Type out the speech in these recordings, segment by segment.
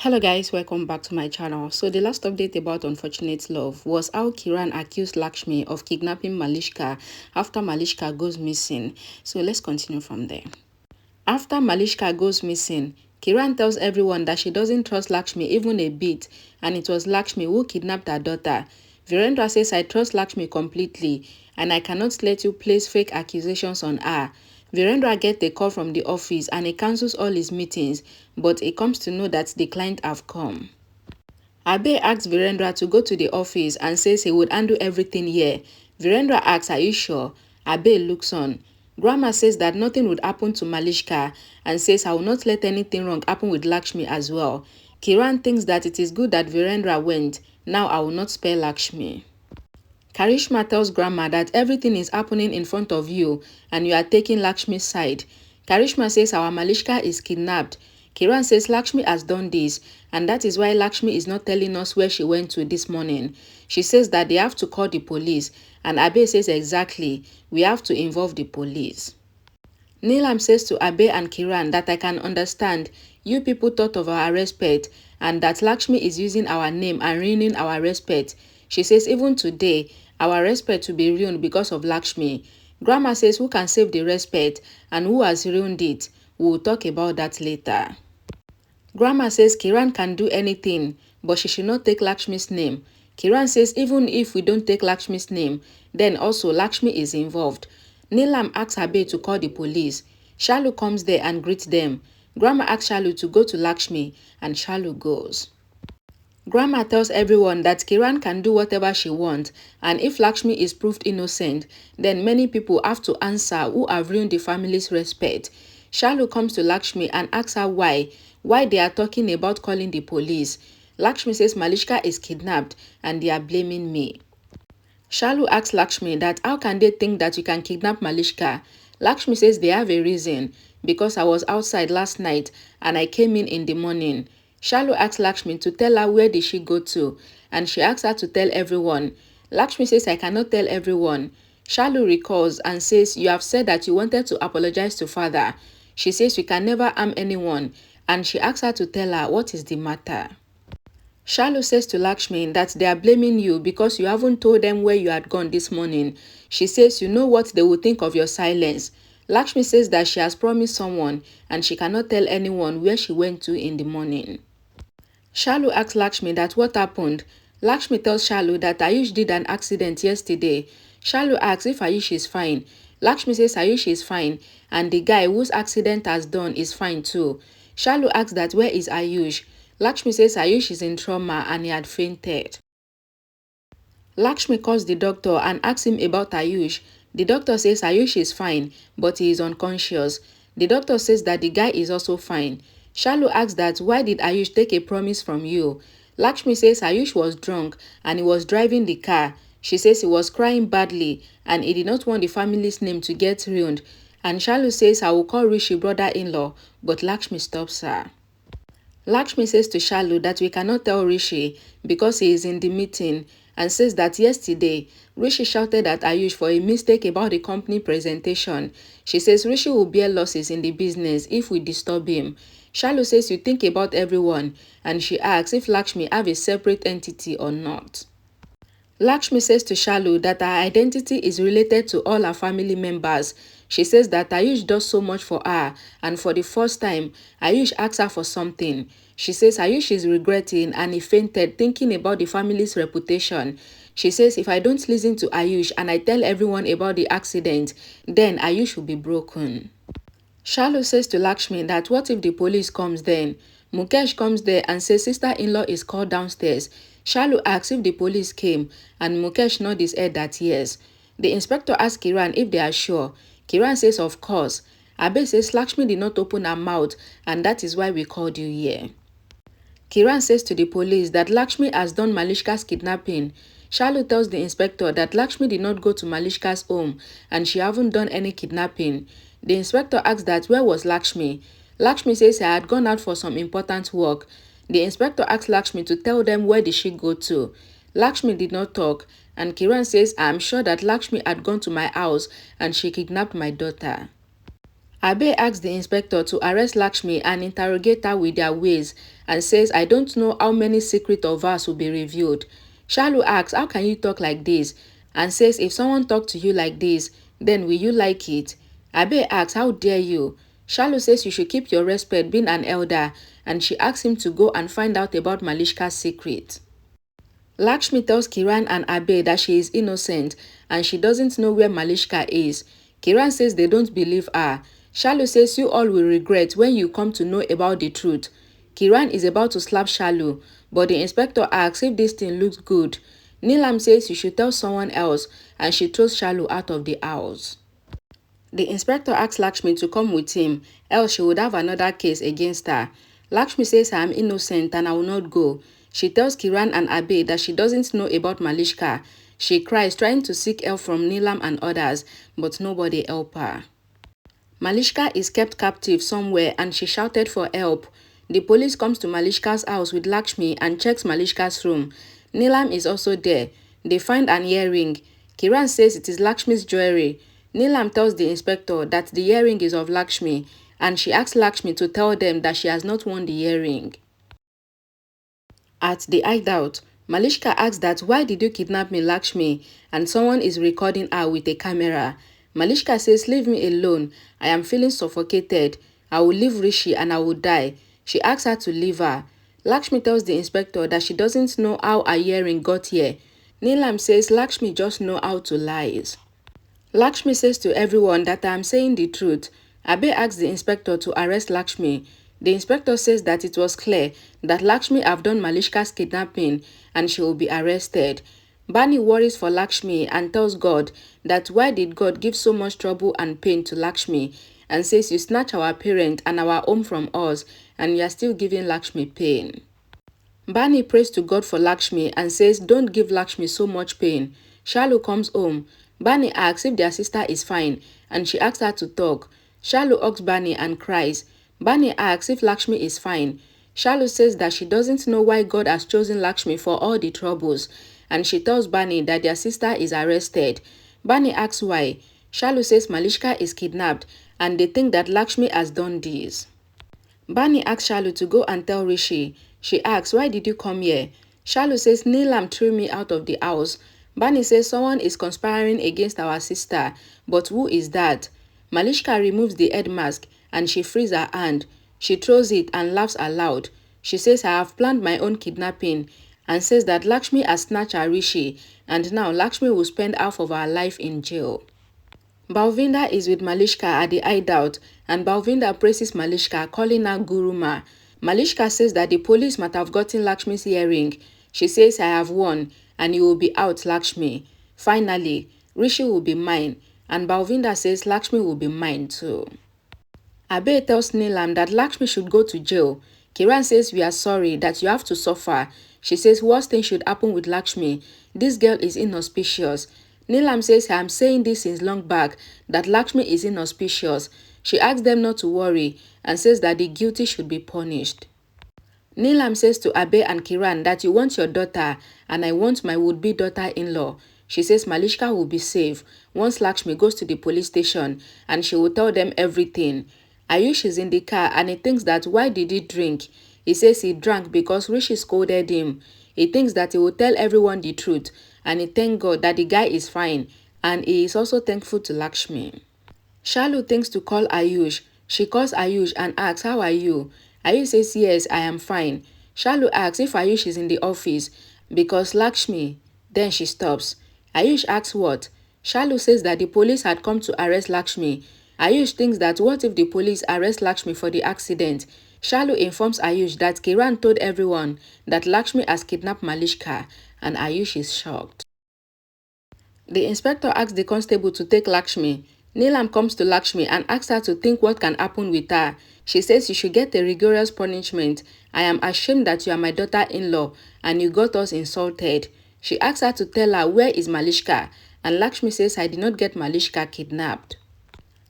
Hello guys, welcome back to my channel. So the last update about Unfortunate Love was how Kiran accused Lakshmi of kidnapping Malishka after Malishka goes missing. So let's continue from there. After Malishka goes missing, Kiran tells everyone that she doesn't trust Lakshmi even a bit, and it was Lakshmi who kidnapped her daughter. Virendra says, I trust Lakshmi completely and I cannot let you place fake accusations on her. Virendra gets a call from the office and he cancels all his meetings, but he comes to know that the client have come. Abe asks Virendra to go to the office and says he would undo everything here. Virendra asks, are you sure? Abe looks on. Grandma says that nothing would happen to Malishka and says I will not let anything wrong happen with Lakshmi as well. Kiran thinks that it is good that Virendra went. Now I will not spare Lakshmi. Karishma tells Grandma that everything is happening in front of you and you are taking Lakshmi's side. Karishma says our Malishka is kidnapped. Kiran says Lakshmi has done this and that is why Lakshmi is not telling us where she went to this morning. She says that they have to call the police and Abe says exactly, we have to involve the police. Neelam says to Abe and Kiran that I can understand you people thought of our respect and that Lakshmi is using our name and ruining our respect. She says even today, our respect will be ruined because of Lakshmi. Grandma says who can save the respect and who has ruined it. We will talk about that later. Grandma says Kiran can do anything, but she should not take Lakshmi's name. Kiran says even if we don't take Lakshmi's name, then also Lakshmi is involved. Neelam asks Abe to call the police. Shalu comes there and greets them. Grandma asks Shalu to go to Lakshmi and Shalu goes. Grandma tells everyone that Kiran can do whatever she wants and if Lakshmi is proved innocent, then many people have to answer who have ruined the family's respect. Shalu comes to Lakshmi and asks her why they are talking about calling the police. Lakshmi says Malishka is kidnapped and they are blaming me. Shalu asks Lakshmi that how can they think that you can kidnap Malishka? Lakshmi says they have a reason, because I was outside last night and I came in the morning. Shalu asks Lakshmi to tell her where did she go to and she asks her to tell everyone. Lakshmi says I cannot tell everyone. Shalu recalls and says you have said that you wanted to apologize to father. She says you can never harm anyone and she asks her to tell her what is the matter. Shalu says to Lakshmi that they are blaming you because you haven't told them where you had gone this morning. She says you know what they will think of your silence. Lakshmi says that she has promised someone and she cannot tell anyone where she went to in the morning. Shalu asks Lakshmi that what happened. Lakshmi tells Shalu that Ayush did an accident yesterday. Shalu asks if Ayush is fine. Lakshmi says Ayush is fine and the guy whose accident has done is fine too. Shalu asks that where is Ayush. Lakshmi says Ayush is in trauma and he had fainted. Lakshmi calls the doctor and asks him about Ayush. The doctor says Ayush is fine, but he is unconscious. The doctor says that the guy is also fine. Shalu asks that why did Ayush take a promise from you? Lakshmi says Ayush was drunk and he was driving the car. She says he was crying badly and he did not want the family's name to get ruined. And Shalu says I will call Rishi brother-in-law, but Lakshmi stops her. Lakshmi says to Shalu that we cannot tell Rishi because he is in the meeting and says that yesterday, Rishi shouted at Ayush for a mistake about the company presentation. She says Rishi will bear losses in the business if we disturb him. Shalu says you think about everyone and she asks if Lakshmi have a separate entity or not. Lakshmi says to Shalu that her identity is related to all her family members. She says that Ayush does so much for her and for the first time, Ayush asks her for something. She says Ayush is regretting and he fainted thinking about the family's reputation. She says if I don't listen to Ayush and I tell everyone about the accident, then Ayush will be broken. Shalu says to Lakshmi that what if the police comes then? Mukesh comes there and says sister-in-law is called downstairs. Shalu asks if the police came and Mukesh nods his head that yes. The inspector asks Kiran if they are sure. Kiran says of course. Abe says Lakshmi did not open her mouth and that is why we called you here. Kiran says to the police that Lakshmi has done Malishka's kidnapping. Shalu tells the inspector that Lakshmi did not go to Malishka's home and she haven't done any kidnapping. The inspector asks that where was Lakshmi? Lakshmi says I had gone out for some important work. The inspector asks Lakshmi to tell them where did she go to. Lakshmi did not talk and Kiran says I am sure that Lakshmi had gone to my house and she kidnapped my daughter. Abe asks the inspector to arrest Lakshmi and interrogate her with their ways and says, I don't know how many secrets of us will be revealed. Shalu asks, how can you talk like this? And says, if someone talk to you like this, then will you like it? Abe asks, how dare you? Shalu says you should keep your respect being an elder, and she asks him to go and find out about Malishka's secret. Lakshmi tells Kiran and Abe that she is innocent and she doesn't know where Malishka is. Kiran says they don't believe her. Shalu says you all will regret when you come to know about the truth. Kiran is about to slap Shalu, but the inspector asks if this thing looks good. Neelam says you should tell someone else, and she throws Shalu out of the house. The inspector asks Lakshmi to come with him, else she would have another case against her. Lakshmi says I am innocent and I will not go. She tells Kiran and Abe that she doesn't know about Malishka. She cries, trying to seek help from Neelam and others, but nobody helps her. Malishka is kept captive somewhere and she shouted for help. The police comes to Malishka's house with Lakshmi and checks Malishka's room. Neelam is also there. They find an earring. Kiran says it is Lakshmi's jewelry. Neelam tells the inspector that the earring is of Lakshmi, and she asks Lakshmi to tell them that she has not worn the earring. At the hideout, Malishka asks that why did you kidnap me, Lakshmi, and someone is recording her with a camera. Malishka says leave me alone, I am feeling suffocated, I will leave Rishi and I will die. She asks her to leave her. Lakshmi tells the inspector that she doesn't know how her earring got here. Neelam says Lakshmi just know how to lie. Lakshmi says to everyone that I am saying the truth. Abe asks the inspector to arrest Lakshmi. The inspector says that it was clear that Lakshmi have done Malishka's kidnapping and she will be arrested. Bani worries for Lakshmi and tells God that why did God give so much trouble and pain to Lakshmi, and says you snatch our parent and our home from us and you are still giving Lakshmi pain. Bani prays to God for Lakshmi and says don't give Lakshmi so much pain. Shalu comes home. Bani asks if their sister is fine and she asks her to talk. Shalu hugs Bani and cries. Bani asks if Lakshmi is fine. Shalu says that she doesn't know why God has chosen Lakshmi for all the troubles, and she tells Bani that their sister is arrested. Bani asks why. Shalu says Malishka is kidnapped and they think that Lakshmi has done this. Bani asks Shalu to go and tell Rishi. She asks, why did you come here? Shalu says Neelam threw me out of the house. Bani says someone is conspiring against our sister, but who is that? Malishka removes the head mask and she frees her hand. She throws it and laughs aloud. She says I have planned my own kidnapping and says that Lakshmi has snatched her Rishi and now Lakshmi will spend half of her life in jail. Balvinda is with Malishka at the hideout and Balvinda praises Malishka, calling her Guruma. Malishka says that the police might have gotten Lakshmi's earring. She says I have won and you will be out, Lakshmi. Finally, Rishi will be mine, and Balvinda says Lakshmi will be mine too. Abe tells Neelam that Lakshmi should go to jail. Kiran says we are sorry that you have to suffer. She says worst thing should happen with Lakshmi. This girl is inauspicious. Neelam says I am saying this since long back that Lakshmi is inauspicious. She asks them not to worry and says that the guilty should be punished. Neelam says to Abe and Kiran that you want your daughter and I want my would-be daughter-in-law. She says Malishka will be safe once Lakshmi goes to the police station and she will tell them everything. Ayush is in the car and he thinks that why did he drink? He says he drank because Rishi scolded him. He thinks that he will tell everyone the truth and he thanks God that the guy is fine, and he is also thankful to Lakshmi. Shalu thinks to call Ayush. She calls Ayush and asks, how are you? Ayush says, yes, I am fine. Shalu asks if Ayush is in the office because Lakshmi. Then she stops. Ayush asks what? Shalu says that the police had come to arrest Lakshmi. Ayush thinks that what if the police arrest Lakshmi for the accident? Shalu informs Ayush that Kiran told everyone that Lakshmi has kidnapped Malishka, and Ayush is shocked. The inspector asks the constable to take Lakshmi. Neelam comes to Lakshmi and asks her to think what can happen with her. She says you should get a rigorous punishment. I am ashamed that you are my daughter-in-law and you got us insulted. She asks her to tell her where is Malishka, and Lakshmi says I did not get Malishka kidnapped.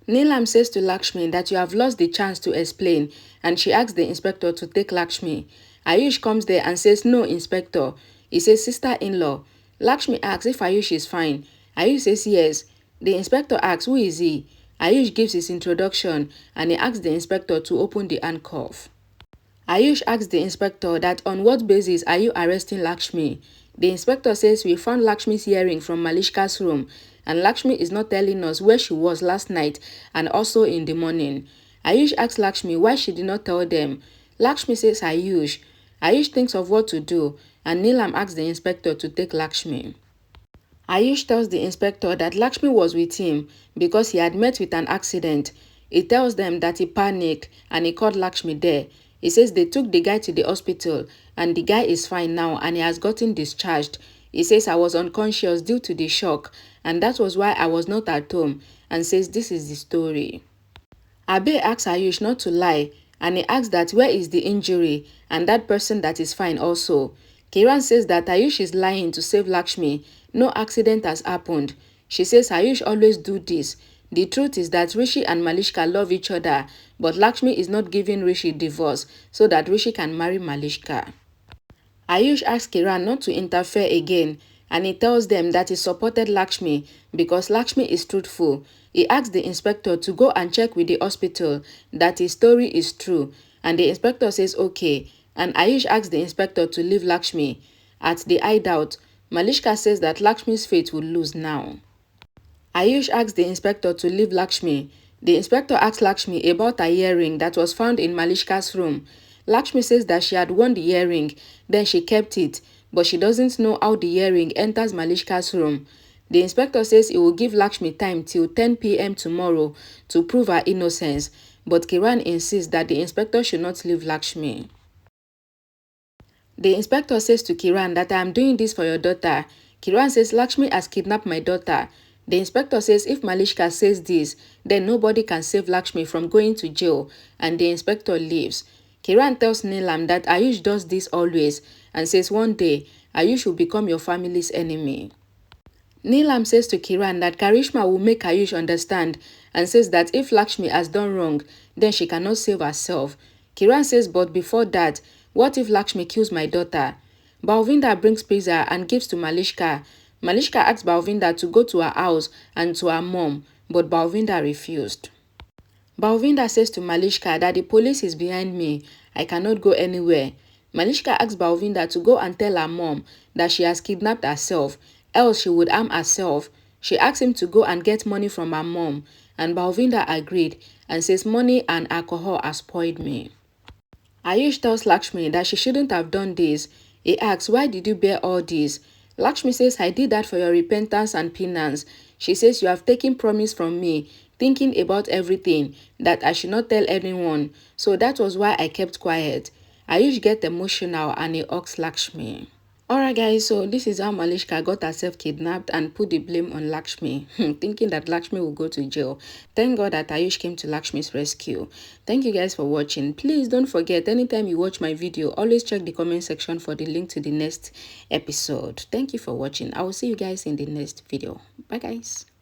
Neelam says to Lakshmi that you have lost the chance to explain, and she asks the inspector to take Lakshmi. Ayush comes there and says no, inspector. He says sister-in-law. Lakshmi asks if Ayush is fine. Ayush says yes. The inspector asks who is he? Ayush gives his introduction and he asks the inspector to open the handcuff. Ayush asks the inspector that on what basis are you arresting Lakshmi? The inspector says we found Lakshmi's earring from Malishka's room and Lakshmi is not telling us where she was last night and also in the morning. Ayush asks Lakshmi why she did not tell them. Lakshmi says Ayush. Ayush thinks of what to do and Neelam asks the inspector to take Lakshmi. Ayush tells the inspector that Lakshmi was with him because he had met with an accident. He tells them that he panicked and he called Lakshmi there. He says they took the guy to the hospital and the guy is fine now and he has gotten discharged. He says I was unconscious due to the shock and that was why I was not at home and says this is the story. Abe asks Ayush not to lie and he asks that where is the injury and that person that is fine also. Kiran says that Ayush is lying to save Lakshmi. No accident has happened. She says Ayush always do this. The truth is that Rishi and Malishka love each other, but Lakshmi is not giving Rishi divorce so that Rishi can marry Malishka. Ayush asks Kiran not to interfere again and he tells them that he supported Lakshmi because Lakshmi is truthful. He asks the inspector to go and check with the hospital that his story is true and the inspector says okay and Ayush asks the inspector to leave Lakshmi. At the hideout, Malishka says that Lakshmi's fate will lose now. Ayush asks the inspector to leave Lakshmi. The inspector asks Lakshmi about a earring that was found in Malishka's room. Lakshmi says that she had worn the earring, then she kept it, but she doesn't know how the earring enters Malishka's room. The inspector says he will give Lakshmi time till 10 p.m. tomorrow to prove her innocence, but Kiran insists that the inspector should not leave Lakshmi. The inspector says to Kiran that I am doing this for your daughter. Kiran says Lakshmi has kidnapped my daughter. The inspector says if Malishka says this, then nobody can save Lakshmi from going to jail and the inspector leaves. Kiran tells Neelam that Ayush does this always and says one day Ayush will become your family's enemy. Neelam says to Kiran that Karishma will make Ayush understand and says that if Lakshmi has done wrong, then she cannot save herself. Kiran says but before that, what if Lakshmi kills my daughter? Balvinda brings pizza and gives to Malishka. Malishka asks Balvinda to go to her house and to her mom, but Balvinda refused. Balvinda says to Malishka that the police is behind me. I cannot go anywhere. Malishka asks Balvinda to go and tell her mom that she has kidnapped herself, else she would harm herself. She asks him to go and get money from her mom, and Balvinda agreed and says money and alcohol has spoiled me. Ayush tells Lakshmi that she shouldn't have done this. He asks, why did you bear all this? Lakshmi says, I did that for your repentance and penance. She says, you have taken promise from me, thinking about everything, that I should not tell anyone. So that was why I kept quiet. Ayush gets emotional and he asks Lakshmi. Alright guys, so this is how Malishka got herself kidnapped and put the blame on Lakshmi, thinking that Lakshmi will go to jail. Thank God that Ayush came to Lakshmi's rescue. Thank you guys for watching. Please don't forget, anytime you watch my video, always check the comment section for the link to the next episode. Thank you for watching. I will see you guys in the next video. Bye guys.